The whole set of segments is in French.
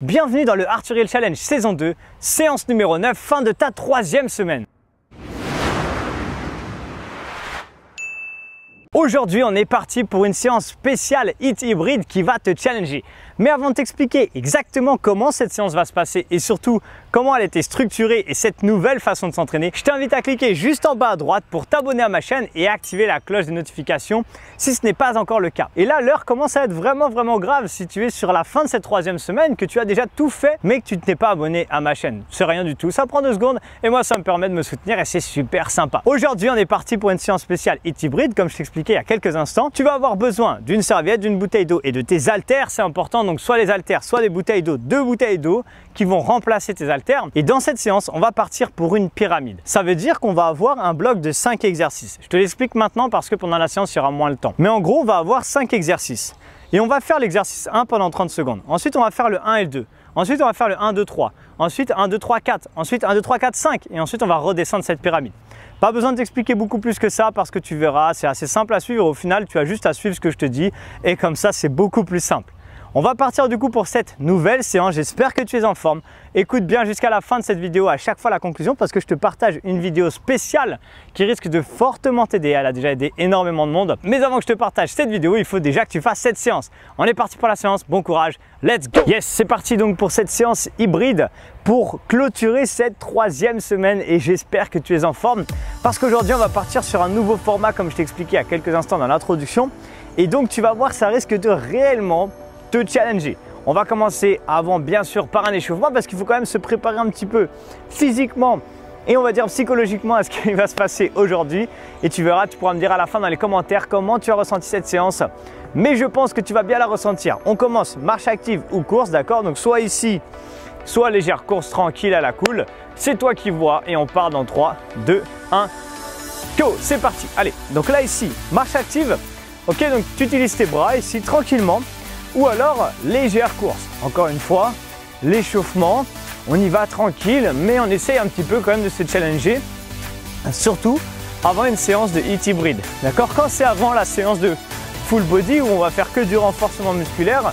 Bienvenue dans le Arthuriel Challenge saison 2, séance numéro 9, fin de ta 3e semaine. Aujourd'hui, on est parti pour une séance spéciale HIIT hybride qui va te challenger. Mais avant de t'expliquer exactement comment cette séance va se passer et surtout comment elle a été structurée et cette nouvelle façon de s'entraîner, je t'invite à cliquer juste en bas à droite pour t'abonner à ma chaîne et activer la cloche des notifications si ce n'est pas encore le cas. Et là, l'heure commence à être vraiment grave si tu es sur la fin de cette 3e semaine, que tu as déjà tout fait mais que tu ne t'es pas abonné à ma chaîne. C'est rien du tout, ça prend 2 secondes et moi ça me permet de me soutenir et c'est super sympa. Aujourd'hui, on est parti pour une séance spéciale HIIT hybride comme je t'expliquais il y a quelques instants. Tu vas avoir besoin d'une serviette, d'une bouteille d'eau et de tes haltères, c'est important. Donc soit les haltères, soit des bouteilles d'eau, 2 bouteilles d'eau qui vont remplacer tes haltères. Et dans cette séance, on va partir pour une pyramide. Ça veut dire qu'on va avoir un bloc de 5 exercices. Je te l'explique maintenant parce que pendant la séance, il y aura moins le temps. Mais en gros, on va avoir 5 exercices. Et on va faire l'exercice 1 pendant 30 secondes. Ensuite, on va faire le 1 et le 2. Ensuite, on va faire le 1, 2, 3. Ensuite, 1, 2, 3, 4. Ensuite, 1, 2, 3, 4, 5. Et ensuite, on va redescendre cette pyramide. Pas besoin de t'expliquer beaucoup plus que ça parce que tu verras, c'est assez simple à suivre. Au final, tu as juste à suivre ce que je te dis et comme ça, c'est beaucoup plus simple. On va partir du coup pour cette nouvelle séance. J'espère que tu es en forme. Écoute bien jusqu'à la fin de cette vidéo, à chaque fois la conclusion, parce que je te partage une vidéo spéciale qui risque de fortement t'aider. Elle a déjà aidé énormément de monde. Mais avant que je te partage cette vidéo, il faut déjà que tu fasses cette séance. On est parti pour la séance. Bon courage. Let's go! Yes, c'est parti donc pour cette séance hybride pour clôturer cette 3e semaine et j'espère que tu es en forme parce qu'aujourd'hui, on va partir sur un nouveau format comme je t'ai expliqué il y a quelques instants dans l'introduction. Et donc, tu vas voir, ça risque de réellement te challenger. On va commencer avant bien sûr par un échauffement parce qu'il faut quand même se préparer un petit peu physiquement et on va dire psychologiquement à ce qui va se passer aujourd'hui et tu verras, tu pourras me dire à la fin dans les commentaires comment tu as ressenti cette séance, mais je pense que tu vas bien la ressentir. On commence marche active ou course, d'accord? Donc soit ici, soit légère course tranquille à la cool, c'est toi qui vois et on part dans 3, 2, 1, go, c'est parti. Allez, donc là ici, marche active, ok, donc tu utilises tes bras ici tranquillement. Ou alors légère course. Encore une fois, l'échauffement, on y va tranquille, mais on essaye un petit peu quand même de se challenger, surtout avant une séance de HIIT hybride. D'accord? Quand c'est avant la séance de full body où on va faire que du renforcement musculaire,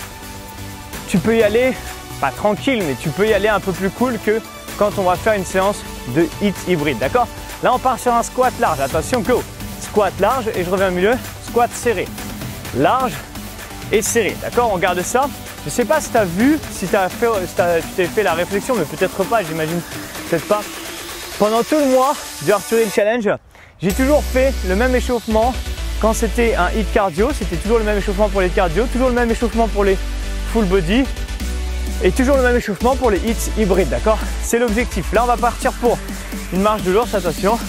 tu peux y aller, pas tranquille, mais tu peux y aller un peu plus cool que quand on va faire une séance de HIIT hybride. D'accord? Là, on part sur un squat large. Attention, go! Squat large et je reviens au milieu, squat serré. Large et serré, d'accord? On garde ça. Je sais pas si tu as vu, si tu t'es fait la réflexion, mais peut-être pas, j'imagine, peut-être pas. Pendant tout le mois du Arthuriel Challenge, j'ai toujours fait le même échauffement quand c'était un HIIT cardio. C'était toujours le même échauffement pour les cardio, toujours le même échauffement pour les full body et toujours le même échauffement pour les HIIT hybrides, d'accord? C'est l'objectif. Là, on va partir pour une marche de l'ours, attention.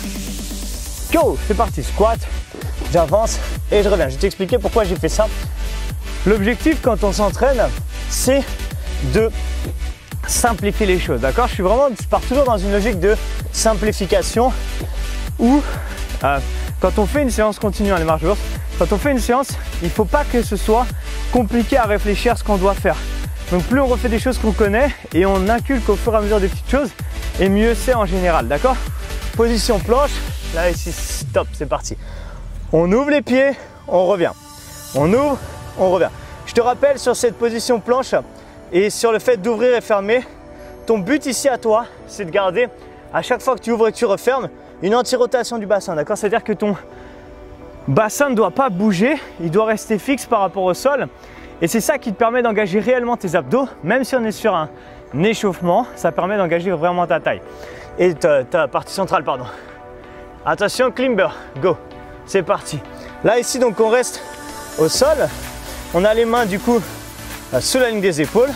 Go! C'est parti, squat, j'avance et je reviens. Je vais t'expliquer pourquoi j'ai fait ça. L'objectif quand on s'entraîne, c'est de simplifier les choses, d'accord? Je pars toujours dans une logique de simplification où quand on fait une séance continue, les marches de l'ours, quand on fait une séance, il ne faut pas que ce soit compliqué à réfléchir à ce qu'on doit faire. Donc plus on refait des choses qu'on connaît et on inculque au fur et à mesure des petites choses, et mieux c'est en général, d'accord? Position planche, là ici, stop, c'est parti. On ouvre les pieds, on revient. On ouvre, on revient. Je te rappelle sur cette position planche et sur le fait d'ouvrir et fermer, ton but ici à toi, c'est de garder à chaque fois que tu ouvres et que tu refermes une anti-rotation du bassin, d'accord? C'est-à-dire que ton bassin ne doit pas bouger, il doit rester fixe par rapport au sol et c'est ça qui te permet d'engager réellement tes abdos, même si on est sur un échauffement, ça permet d'engager vraiment ta taille et ta partie centrale, pardon. Attention, climber, go, c'est parti. Là ici, donc on reste au sol. On a les mains du coup sous la ligne des épaules.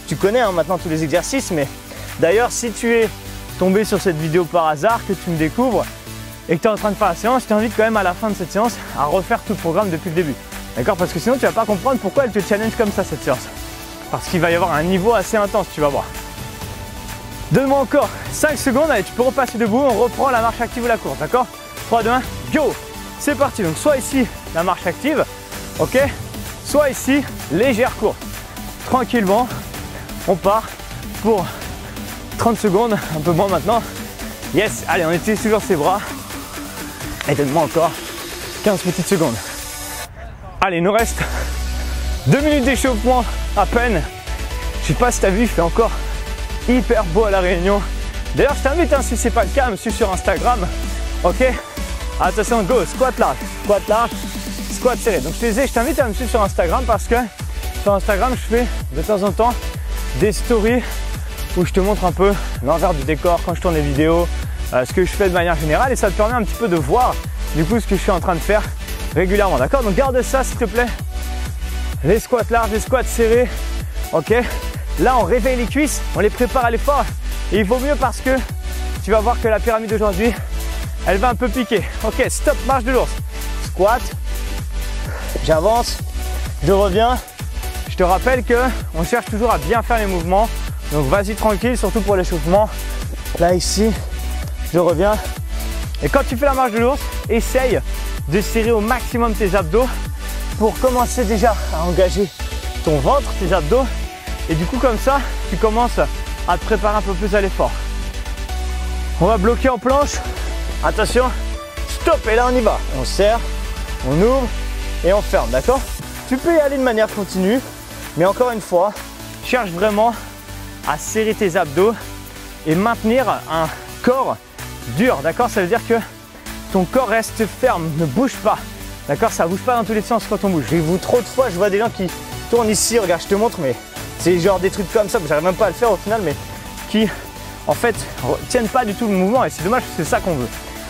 Tu connais maintenant tous les exercices, mais d'ailleurs si tu es tombé sur cette vidéo par hasard, que tu me découvres et que tu es en train de faire la séance, je t'invite quand même à la fin de cette séance à refaire tout le programme depuis le début. D'accord? Parce que sinon tu vas pas comprendre pourquoi elle te challenge comme ça cette séance. Parce qu'il va y avoir un niveau assez intense, tu vas voir. Donne-moi encore 5 secondes, allez, tu peux repasser debout, on reprend la marche active ou la course, d'accord? 3, 2, 1, go! C'est parti, donc soit ici la marche active, ok? Soit ici, légère course. Tranquillement, on part pour 30 secondes, un peu moins maintenant. Yes, allez, on utilise toujours ses bras. Et donne-moi encore 15 petites secondes. Allez, il nous reste 2 minutes d'échauffement à peine. sais pas si tu as vu, il fait encore hyper beau à La Réunion. D'ailleurs, je t'invite, hein, si c'est pas le cas, à me suivre sur Instagram. Ok, attention, go, squat large, squat serré. Donc je te disais, je t'invite à me suivre sur Instagram parce que sur Instagram, je fais de temps en temps des stories où je te montre un peu l'envers du décor quand je tourne les vidéos, ce que je fais de manière générale, et ça te permet un petit peu de voir du coup ce que je suis en train de faire régulièrement. D'accord? Donc garde ça s'il te plaît. Les squats larges, les squats serrés. Ok, là on réveille les cuisses, on les prépare à l'effort. Et il vaut mieux parce que tu vas voir que la pyramide d'aujourd'hui, elle va un peu piquer. Ok, stop, marche de l'ours. Squat, j'avance, je reviens. Je te rappelle qu'on cherche toujours à bien faire les mouvements. Donc vas-y tranquille, surtout pour l'échauffement. Là ici, je reviens. Et quand tu fais la marche de l'ours, essaye de serrer au maximum tes abdos pour commencer déjà à engager ton ventre, tes abdos. Et du coup comme ça, tu commences à te préparer un peu plus à l'effort. On va bloquer en planche. Attention, stop, et là on y va. On serre, on ouvre et on ferme, d'accord? Tu peux y aller de manière continue, mais encore une fois, cherche vraiment à serrer tes abdos et maintenir un corps dur, d'accord? Ça veut dire que ton corps reste ferme, ne bouge pas, d'accord? Ça ne bouge pas dans tous les sens quand on bouge. J'ai vu trop de fois, je vois des gens qui tournent ici, regarde, je te montre, mais c'est genre des trucs comme ça, j'arrive même pas à le faire au final, mais qui en fait tiennent pas du tout le mouvement et c'est dommage parce que c'est ça qu'on veut.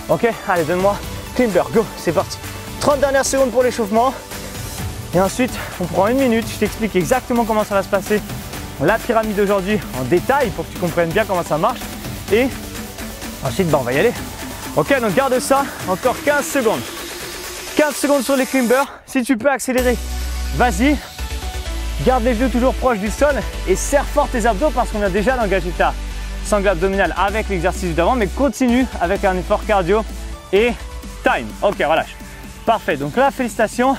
Ok, allez, donne-moi climber, go, c'est parti. 30 dernières secondes pour l'échauffement. Et ensuite, on prend une minute, je t'explique exactement comment ça va se passer. La pyramide d'aujourd'hui en détail pour que tu comprennes bien comment ça marche. Et ensuite, on va y aller. Ok, donc garde ça, encore 15 secondes. 15 secondes sur les climbers. Si tu peux accélérer, vas-y. Garde les genoux toujours proches du sol et serre fort tes abdos parce qu'on vient déjà d'engager ta sangle abdominale avec l'exercice d'avant, mais continue avec un effort cardio et time. Ok, relâche. Parfait, donc là, félicitations.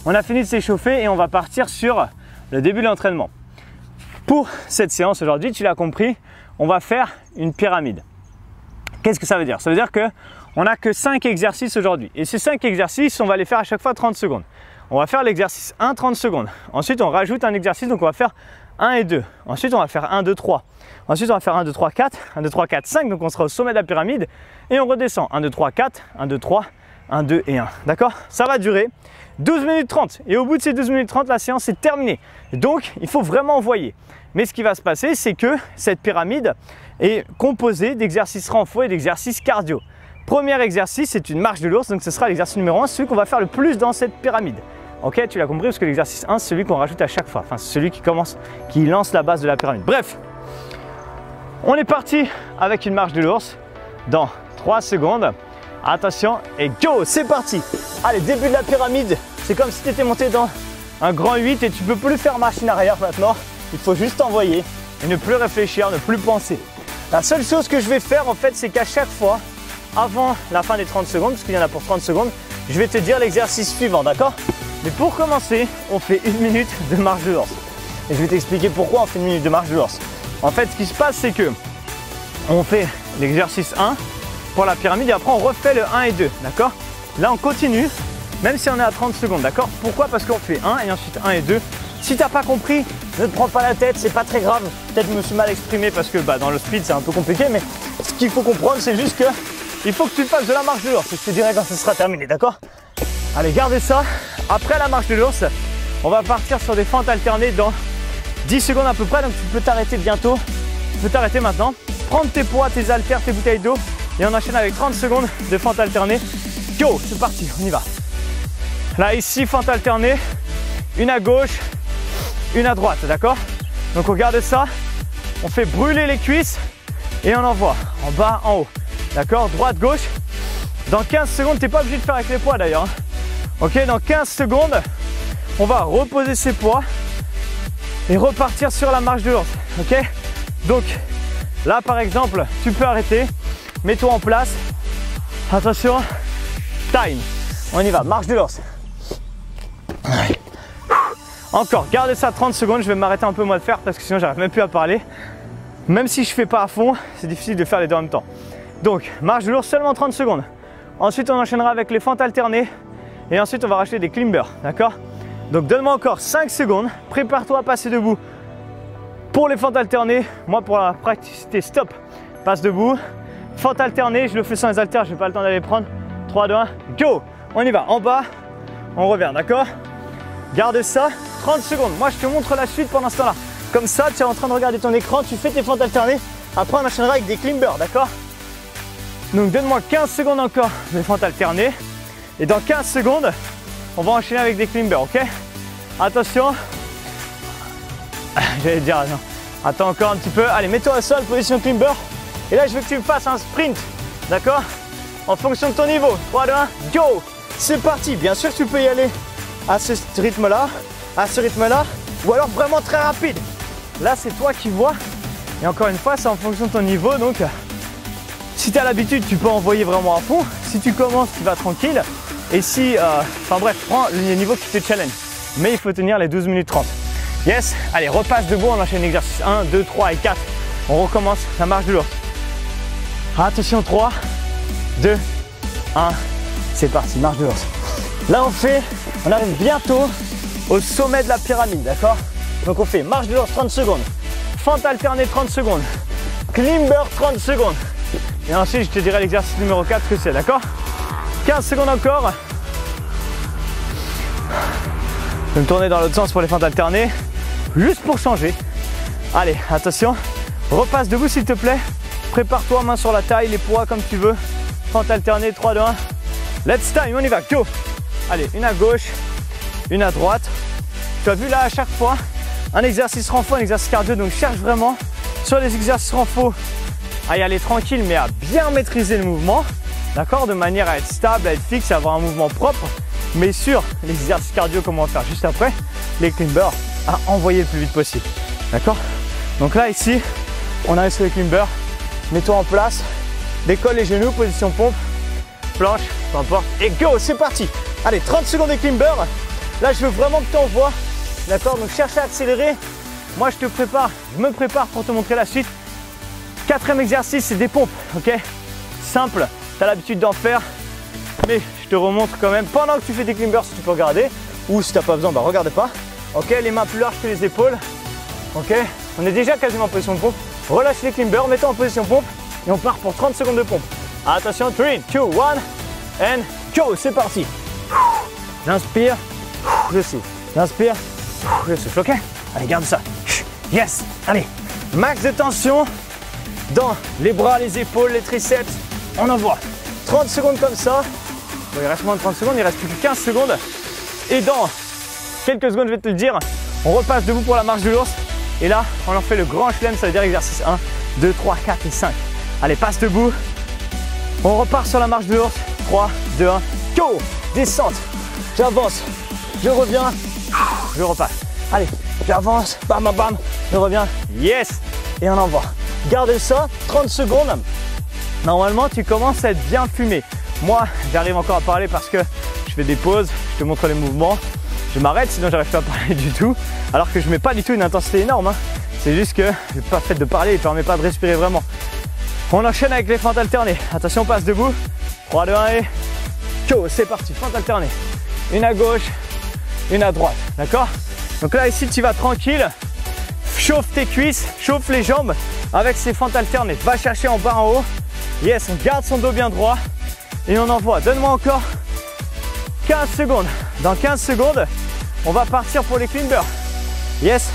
On a fini de s'échauffer et on va partir sur le début de l'entraînement. Pour cette séance aujourd'hui, tu l'as compris, on va faire une pyramide. Qu'est-ce que ça veut dire? Ça veut dire qu'on n'a que 5 exercices aujourd'hui. Et ces 5 exercices, on va les faire à chaque fois 30 secondes. On va faire l'exercice 1, 30 secondes. Ensuite, on rajoute un exercice, donc on va faire 1 et 2. Ensuite, on va faire 1, 2, 3. Ensuite, on va faire 1, 2, 3, 4. 1, 2, 3, 4, 5. Donc, on sera au sommet de la pyramide. Et on redescend. 1, 2, 3, 4. 1, 2, 3. 1, 2 et 1. D'accord? Ça va durer 12 minutes 30. Et au bout de ces 12 minutes 30, la séance est terminée. Donc, il faut vraiment envoyer. Mais ce qui va se passer, c'est que cette pyramide est composée d'exercices renfo et d'exercices cardio. Premier exercice, c'est une marche de l'ours. Donc, ce sera l'exercice numéro 1, celui qu'on va faire le plus dans cette pyramide. Ok, tu l'as compris parce que l'exercice 1, c'est celui qu'on rajoute à chaque fois. Enfin, c'est celui qui lance la base de la pyramide. Bref, on est parti avec une marche de l'ours dans 3 secondes. Attention et go, c'est parti. Allez, début de la pyramide. C'est comme si tu étais monté dans un grand 8 et tu ne peux plus faire machine arrière maintenant. Il faut juste envoyer et ne plus réfléchir, ne plus penser. La seule chose que je vais faire en fait, c'est qu'à chaque fois, avant la fin des 30 secondes, parce qu'il y en a pour 30 secondes, je vais te dire l'exercice suivant, d'accord? Mais pour commencer, on fait 1 minute de marche de l'ours. Et je vais t'expliquer pourquoi on fait 1 minute de marche de l'ours. En fait, ce qui se passe, c'est que on fait l'exercice 1 pour la pyramide et après on refait le 1 et 2, d'accord? Là, on continue, même si on est à 30 secondes, d'accord? Pourquoi? Parce qu'on fait 1 et ensuite 1 et 2. Si tu n'as pas compris, ne te prends pas la tête, c'est pas très grave. Peut-être que je me suis mal exprimé parce que dans le speed, c'est un peu compliqué, mais ce qu'il faut comprendre, c'est juste que il faut que tu fasses de la marche de l'ours. Je te dirai quand ce sera terminé, d'accord? Allez, gardez ça. Après la marche de l'ours, on va partir sur des fentes alternées dans 10 secondes à peu près. Donc tu peux t'arrêter bientôt. Tu peux t'arrêter maintenant. Prendre tes poids, tes haltères, tes bouteilles d'eau. Et on enchaîne avec 30 secondes de fentes alternées. Go, c'est parti, on y va. Là, ici, fente alternée. Une à gauche, une à droite, d'accord? Donc on garde ça. On fait brûler les cuisses et on envoie en bas, en haut. D'accord? Droite, gauche. Dans 15 secondes, tu n'es pas obligé de faire avec les poids d'ailleurs. Ok, dans 15 secondes, on va reposer ses poids et repartir sur la marche de l'ours. Ok, donc là par exemple, tu peux arrêter, mets-toi en place. Attention, time. On y va, marche de l'ours. Encore, gardez ça 30 secondes. Je vais m'arrêter un peu moi de faire parce que sinon j'arrive même plus à parler. Même si je fais pas à fond, c'est difficile de faire les deux en même temps. Donc, marche de l'ours seulement 30 secondes. Ensuite, on enchaînera avec les fentes alternées. Et ensuite, on va rajouter des climbers, d'accord? Donc, donne-moi encore 5 secondes. Prépare-toi à passer debout Pour les fentes alternées, moi pour la praticité, stop, passe debout. Fente alternée, je le fais sans les haltères, j'ai pas le temps d'aller prendre. 3, 2, 1, go! On y va, en bas, on revient, d'accord? Garde ça, 30 secondes. Moi, je te montre la suite pendant ce temps-là. Comme ça, tu es en train de regarder ton écran, tu fais tes fentes alternées. Après, on enchaînera avec des climbers, d'accord? Donc, donne-moi 15 secondes encore de fentes alternées. Et dans 15 secondes, on va enchaîner avec des climbers, ok? Attention. J'allais dire, non. Attends encore un petit peu. Allez, mets-toi au sol, position climber. Et là, je veux que tu me fasses un sprint, d'accord? En fonction de ton niveau. 3, 2, 1, go! C'est parti. Bien sûr, tu peux y aller à ce rythme-là, ou alors vraiment très rapide. Là, c'est toi qui vois. Et encore une fois, c'est en fonction de ton niveau. Donc, si tu as l'habitude, tu peux envoyer vraiment à fond. Si tu commences, tu vas tranquille. Et si, enfin bref, prends le niveau qui te challenge. Mais il faut tenir les 12 minutes 30. Yes, allez, repasse debout, on enchaîne l'exercice 1, 2, 3 et 4. On recommence la marche de l'ours. Attention, 3, 2, 1, c'est parti, marche de l'ours. Là, on arrive bientôt au sommet de la pyramide, d'accord? Donc, on fait marche de l'ours 30 secondes, fente alternée 30 secondes, climber 30 secondes. Et ensuite, je te dirai l'exercice numéro 4 que c'est, d'accord? 15 secondes encore. Je vais me tourner dans l'autre sens pour les fentes alternées, juste pour changer. Allez, attention, repasse debout s'il te plaît. Prépare-toi, main sur la taille, les poids comme tu veux. Fente alternée, 3, 2, 1. Let's time, on y va, go! Allez, une à gauche, une à droite. Tu as vu là à chaque fois, un exercice renfort, un exercice cardio. Donc cherche vraiment sur les exercices renfort à y aller tranquille, mais à bien maîtriser le mouvement. D'accord? De manière à être stable, à être fixe, à avoir un mouvement propre. Mais sur les exercices cardio, comme on va faire juste après, les climbers, à envoyer le plus vite possible. D'accord? Donc là, ici, on arrive sur les climbers. Mets-toi en place, décolle les genoux, position pompe, planche, peu importe, et go, c'est parti. Allez, 30 secondes de climber. Là, je veux vraiment que tu envoies, d'accord? Donc, cherche à accélérer. Moi, je me prépare pour te montrer la suite. 4e exercice, c'est des pompes, ok? Simple, tu as l'habitude d'en faire, mais je te remontre quand même pendant que tu fais des climbers si tu peux regarder, ou si tu n'as pas besoin, bah regarde pas. Ok, les mains plus larges que les épaules. Ok, on est déjà quasiment en position de pompe. Relâche les climbers, mets-toi en position pompe et on part pour 30 secondes de pompe. Attention, 3, 2, 1 and go, c'est parti. J'inspire, je souffle. J'inspire, je souffle, ok? Allez, garde ça. Yes, allez, max de tension dans les bras, les épaules, les triceps. On envoie 30 secondes comme ça. Bon, il reste moins de 30 secondes, il reste plus que 15 secondes. Et dans quelques secondes, je vais te le dire, on repasse debout pour la marche de l'ours. Et là, on en fait le grand chelem, ça veut dire exercice 1, 2, 3, 4 et 5. Allez, passe debout. On repart sur la marche de l'ours. 3, 2, 1, go! Descente. J'avance, je reviens, je repasse. Allez, j'avance, bam, bam, bam, je reviens. Yes! Et on envoie. Garde ça, 30 secondes. Normalement, tu commences à être bien fumé. Moi, j'arrive encore à parler parce que je fais des pauses, je te montre les mouvements. Je m'arrête, sinon j'arrive pas à parler du tout. Alors que je mets pas du tout une intensité énorme. C'est juste que le fait de parler, il permet pas de respirer vraiment. On enchaîne avec les fentes alternées. Attention, on passe debout. 3, 2, 1 et go, c'est parti, fente alternée. Une à gauche, une à droite, d'accord? Donc là, ici, tu vas tranquille. Chauffe tes cuisses, chauffe les jambes avec ces fentes alternées. Va chercher en bas, en haut. Yes, on garde son dos bien droit et on envoie. Donne-moi encore 15 secondes. Dans 15 secondes, on va partir pour les climbers. Yes.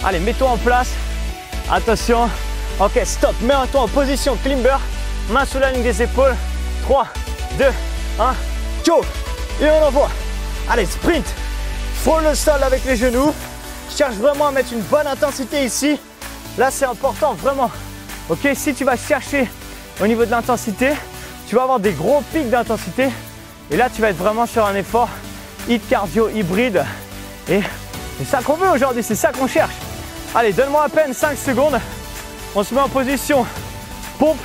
Allez, mets-toi en place. Attention. Ok, stop. Mets-toi en position climber. Main sous la ligne des épaules. 3, 2, 1, go. Et on envoie. Allez, sprint. Frôle le sol avec les genoux. Cherche vraiment à mettre une bonne intensité ici. Là, c'est important, vraiment. Ok, si tu vas chercher au niveau de l'intensité, tu vas avoir des gros pics d'intensité. Et là, tu vas être vraiment sur un effort HIIT cardio hybride. Et c'est ça qu'on veut aujourd'hui, c'est ça qu'on cherche. Allez, donne-moi à peine 5 secondes. On se met en position pompe.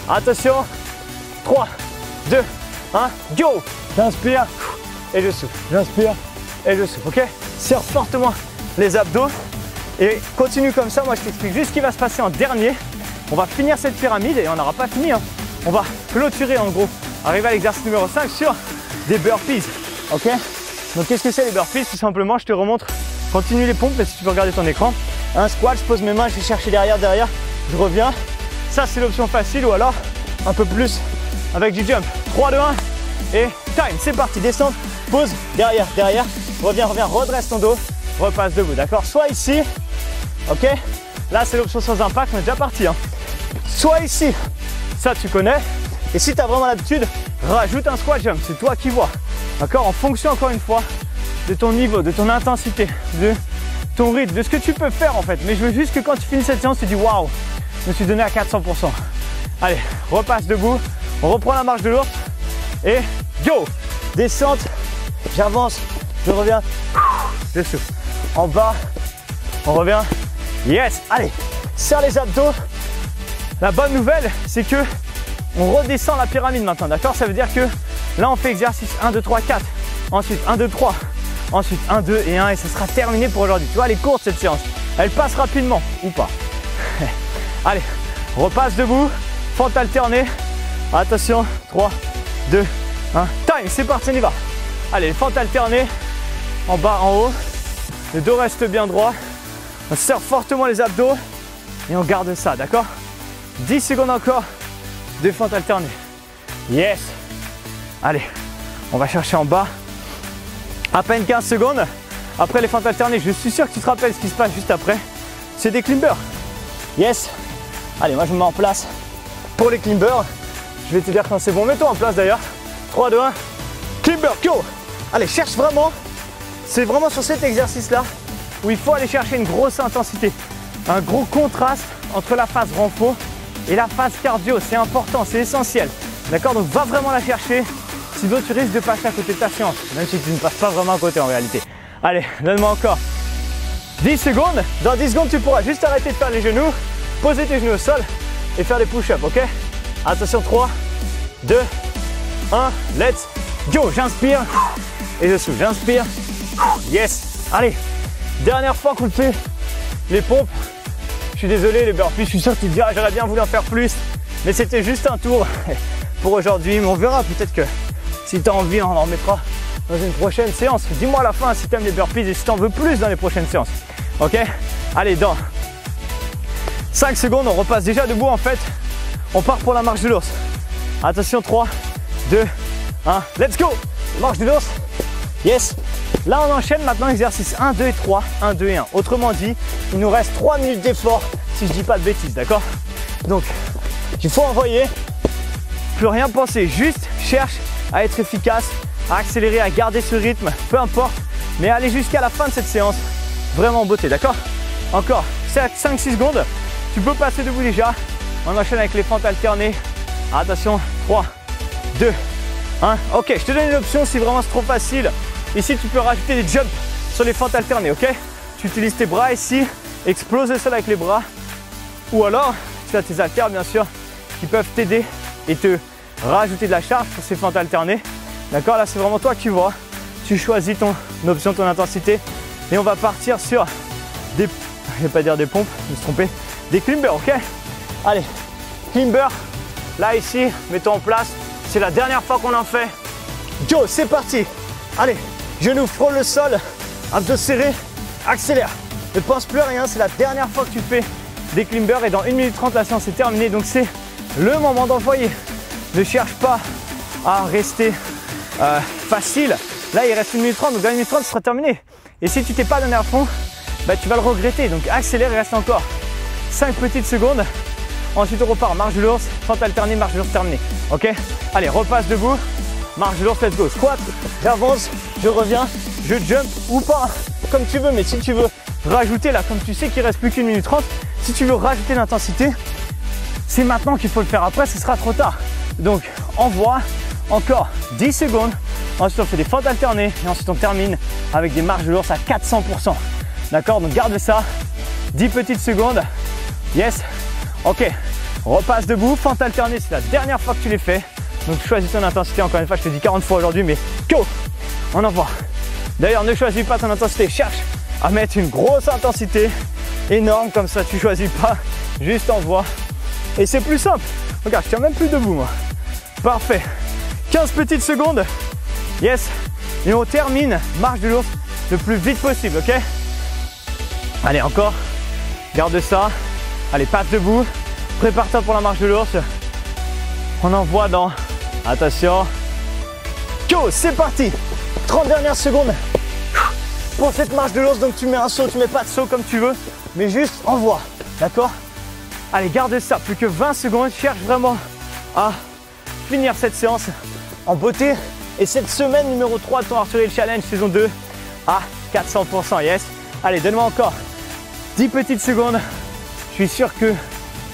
Attention. 3, 2, 1, go. J'inspire et je souffle. J'inspire et je souffle, ok? Serre fortement les abdos. Et continue comme ça, moi je t'explique juste ce qui va se passer en dernier. On va finir cette pyramide et on n'aura pas fini. On va clôturer en gros. Arriver à l'exercice numéro 5 sur des burpees. Ok? Donc qu'est-ce que c'est les burpees? Tout simplement, je te remontre. Continue les pompes, si tu peux regarder ton écran. un squat, je pose mes mains, je vais chercher derrière, je reviens. Ça c'est l'option facile, ou alors un peu plus avec du jump. 3, 2, 1 et time, c'est parti, descente, pause, derrière, reviens, redresse ton dos, repasse debout, d'accord? Soit ici, ok? Là c'est l'option sans impact, on est déjà parti, hein. Soit ici, ça tu connais, et si tu as vraiment l'habitude, rajoute un squat jump, c'est toi qui vois, d'accord? En fonction encore une fois de ton niveau, de ton intensité, de ton rythme, de ce que tu peux faire en fait. Mais je veux juste que quand tu finis cette séance, tu dis waouh, je me suis donné à 400%. Allez, repasse debout, on reprend la marche de l'ours et go! Descente, j'avance, je reviens, je souffle. En bas, on revient, yes! Allez, serre les abdos. La bonne nouvelle, c'est que on redescend la pyramide maintenant, d'accord? Ça veut dire que là, on fait exercice 1, 2, 3, 4. Ensuite, 1, 2, 3. Ensuite, 1, 2 et 1 et ça sera terminé pour aujourd'hui. Tu vois, elle est courte cette séance. Elle passe rapidement ou pas. Allez, repasse debout. Fente alternée. Attention, 3, 2, 1. Time, c'est parti, on y va. Allez, fente alternée. En bas, en haut. Le dos reste bien droit. On serre fortement les abdos et on garde ça, d'accord? 10 secondes encore de fente alternée. Yes. Allez, on va chercher en bas. À peine 15 secondes. Après les fentes alternées, je suis sûr que tu te rappelles ce qui se passe juste après. C'est des climbers. Yes. Allez, moi je me mets en place pour les climbers. Je vais te dire quand c'est bon. Mets-toi en place d'ailleurs. 3, 2, 1. Climber, go. Allez, cherche vraiment. C'est vraiment sur cet exercice-là où il faut aller chercher une grosse intensité. Un gros contraste entre la phase renfo et la phase cardio. C'est important, c'est essentiel. D'accord? Donc va vraiment la chercher. Sinon tu risques de passer à côté de ta séance, même si tu ne passes pas vraiment à côté en réalité. Allez, donne-moi encore 10 secondes. Dans 10 secondes, tu pourras juste arrêter de faire les genoux, poser tes genoux au sol et faire des push-ups, ok? Attention, 3, 2, 1, let's go. J'inspire et je souffle, j'inspire. Yes. Allez, dernière fois qu'on fait les pompes. Je suis désolé, les burpees, je suis sûr que tu te dis, j'aurais bien voulu en faire plus, mais c'était juste un tour pour aujourd'hui. Mais on verra, peut-être que si tu as envie, on en remettra dans une prochaine séance. Dis-moi à la fin si tu aimes les burpees et si tu en veux plus dans les prochaines séances. Ok? Allez, dans 5 secondes, on repasse déjà debout en fait. On part pour la marche de l'ours. Attention, 3, 2, 1, let's go! Marche de l'ours. Yes! Là, on enchaîne maintenant exercice 1, 2 et 3, 1, 2 et 1. Autrement dit, il nous reste 3 minutes d'effort si je dis pas de bêtises, d'accord? Donc, il faut envoyer, plus rien penser, juste cherche à être efficace, à accélérer, à garder ce rythme, peu importe, mais aller jusqu'à la fin de cette séance, vraiment en beauté, d'accord? Encore 5-6 secondes, tu peux passer debout déjà, on enchaîne avec les fentes alternées. Attention, 3, 2, 1, ok, je te donne une option si vraiment c'est trop facile. Ici, tu peux rajouter des jumps sur les fentes alternées, ok? Tu utilises tes bras ici, explose le sol avec les bras, ou alors, tu as tes haltères bien sûr, qui peuvent t'aider et te rajouter de la charge pour ces fentes alternées. D'accord, là c'est vraiment toi qui vois. Tu choisis ton option, ton intensité. Et on va partir sur des, je vais pas dire des pompes, je me suis trompé, des climbers, ok? Allez, climber, là ici, mets-toi en place. C'est la dernière fois qu'on en fait. Go, c'est parti. Allez, genoux frôlent le sol, abdos serrés, accélère. Ne pense plus à rien, c'est la dernière fois que tu fais des climbers et dans 1 minute 30 la séance est terminée. Donc c'est le moment d'envoyer. Ne cherche pas à rester facile. Là, il reste 1 minute 30, donc dans 1 minute 30, ce sera terminé. Et si tu t'es pas donné à fond, bah, tu vas le regretter. Donc accélère, il reste encore 5 petites secondes. Ensuite, on repart. Marche de l'ours, fente alternée, marche de l'ours terminée. Ok? Allez, repasse debout. Marche de l'ours, let's go. Squat, j'avance, je reviens, je jump ou pas, comme tu veux. Mais si tu veux rajouter là, comme tu sais qu'il reste plus qu'1 minute 30, si tu veux rajouter l'intensité, c'est maintenant qu'il faut le faire. Après, ce sera trop tard. Donc, envoie encore 10 secondes. Ensuite, on fait des fentes alternées et ensuite, on termine avec des marches de l'ours à 400%. D'accord? Donc, garde ça. 10 petites secondes. Yes. Ok. Repasse debout. Fente alternée, c'est la dernière fois que tu les fais. Donc, choisis ton intensité. Encore une fois, je te dis 40 fois aujourd'hui, mais go! On envoie. D'ailleurs, ne choisis pas ton intensité. Cherche à mettre une grosse intensité énorme. Comme ça, tu choisis pas. Juste envoie. Et c'est plus simple. Regarde, je tiens même plus debout, moi. Parfait. 15 petites secondes. Yes. Et on termine marche de l'ours le plus vite possible, ok? Allez, encore Garde ça. Allez, passe debout. Prépare-toi pour la marche de l'ours. On envoie dans... Attention. Go, c'est parti. 30 dernières secondes pour cette marche de l'ours. Donc tu mets un saut, tu mets pas de saut comme tu veux, mais juste envoie. D'accord? Allez, garde ça. Plus que 20 secondes. Cherche vraiment à finir cette séance en beauté. Et cette semaine numéro 3 de ton Arthur Hill Challenge saison 2 à 400%. Yes. Allez, donne-moi encore 10 petites secondes. Je suis sûr que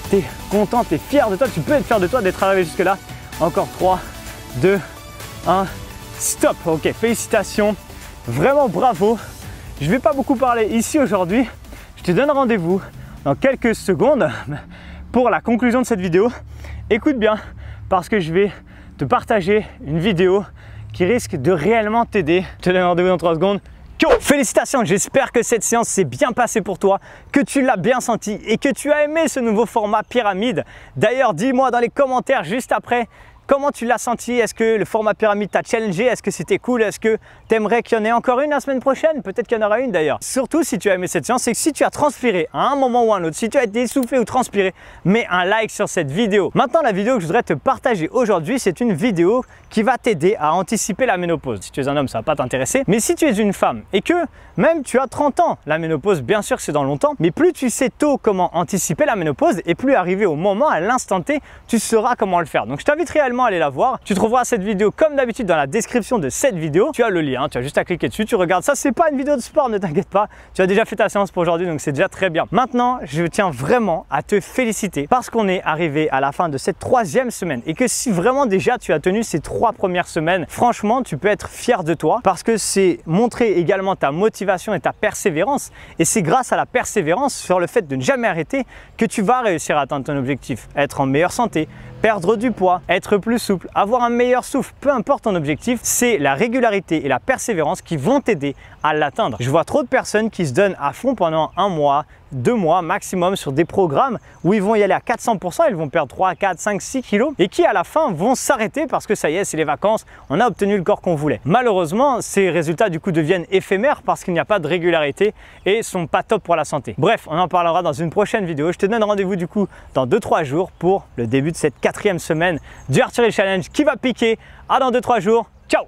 tu es content, tu es fier de toi. Tu peux être fier de toi d'être arrivé jusque là. Encore 3, 2, 1. Stop. Ok, félicitations. Vraiment bravo. Je ne vais pas beaucoup parler ici aujourd'hui. Je te donne rendez-vous dans quelques secondes pour la conclusion de cette vidéo. Écoute bien parce que je vais te partager une vidéo qui risque de réellement t'aider. Je te donne rendez-vous dans 3 secondes. Go! Félicitations, j'espère que cette séance s'est bien passée pour toi, que tu l'as bien senti et que tu as aimé ce nouveau format pyramide. D'ailleurs, dis-moi dans les commentaires juste après comment tu l'as senti. Est-ce que le format pyramide t'a challengé? Est-ce que c'était cool? Est-ce que tu aimerais qu'il y en ait encore une la semaine prochaine? Peut-être qu'il y en aura une d'ailleurs. Surtout si tu as aimé cette séance, c'est que si tu as transpiré à un moment ou à un autre, si tu as été essoufflé ou transpiré, mets un like sur cette vidéo. Maintenant, la vidéo que je voudrais te partager aujourd'hui, c'est une vidéo qui va t'aider à anticiper la ménopause. Si tu es un homme, ça ne va pas t'intéresser. Mais si tu es une femme et que même tu as 30 ans, la ménopause, bien sûr que c'est dans longtemps, mais plus tu sais tôt comment anticiper la ménopause et plus arrivé au moment, à l'instant T, tu sauras comment le faire. Donc je t'invite réellement à aller la voir. Tu trouveras cette vidéo comme d'habitude dans la description de cette vidéo. Tu as le lien, tu as juste à cliquer dessus, tu regardes ça. C'est pas une vidéo de sport, ne t'inquiète pas. Tu as déjà fait ta séance pour aujourd'hui, donc c'est déjà très bien. Maintenant, je tiens vraiment à te féliciter parce qu'on est arrivé à la fin de cette 3e semaine et que si vraiment déjà tu as tenu ces 3 premières semaines, franchement, tu peux être fier de toi parce que c'est montrer également ta motivation et ta persévérance. Et c'est grâce à la persévérance sur le fait de ne jamais arrêter que tu vas réussir à atteindre ton objectif. Être en meilleure santé, perdre du poids, être plus souple, avoir un meilleur souffle, peu importe ton objectif, c'est la régularité et la persévérance qui vont t'aider à l'atteindre. Je vois trop de personnes qui se donnent à fond pendant 1 mois, 2 mois maximum sur des programmes où ils vont y aller à 400%, ils vont perdre 3, 4, 5, 6 kilos et qui à la fin vont s'arrêter parce que ça y est, c'est les vacances, on a obtenu le corps qu'on voulait. Malheureusement, ces résultats du coup deviennent éphémères parce qu'il n'y a pas de régularité et sont pas top pour la santé. Bref, on en parlera dans une prochaine vidéo. Je te donne rendez-vous du coup dans 2-3 jours pour le début de cette 4e semaine du Arthur Hill Challenge qui va piquer. À dans 2-3 jours. Ciao!